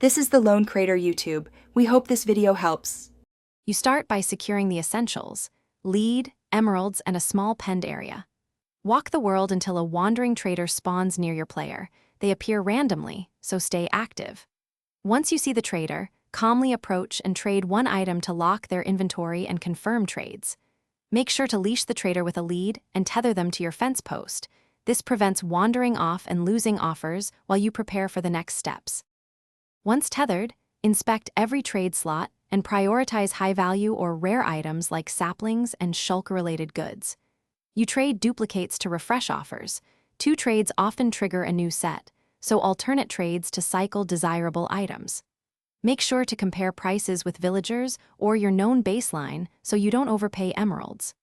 This is the Lone Crater YouTube. We hope this video helps. You start by securing the essentials: lead, emeralds, and a small penned area. Walk the world until a wandering trader spawns near your player. They appear randomly, so stay active. Once you see the trader, calmly approach and trade one item to lock their inventory and confirm trades. Make sure to leash the trader with a lead and tether them to your fence post. This prevents wandering off and losing offers while you prepare for the next steps. Once tethered, inspect every trade slot and prioritize high-value or rare items like saplings and shulk-related goods. You trade duplicates to refresh offers. 2 trades often trigger a new set, so alternate trades to cycle desirable items. Make sure to compare prices with villagers or your known baseline so you don't overpay emeralds.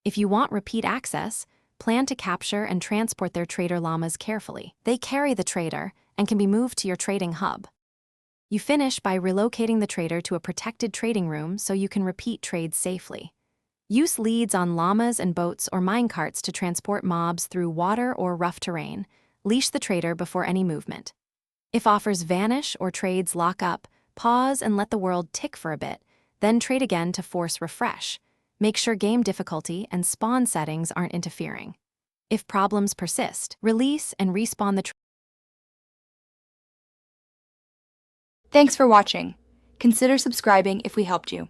If you want repeat access, plan to capture and transport their trader llamas carefully. They carry the trader and can be moved to your trading hub. You finish by relocating the trader to a protected trading room so you can repeat trades safely. Use leads on llamas and boats or minecarts to transport mobs through water or rough terrain. Leash the trader before any movement. If offers vanish or trades lock up, pause and let the world tick for a bit, then trade again to force refresh. Make sure game difficulty and spawn settings aren't interfering. If problems persist, release and respawn the trader. Thanks for watching. Consider subscribing if we helped you.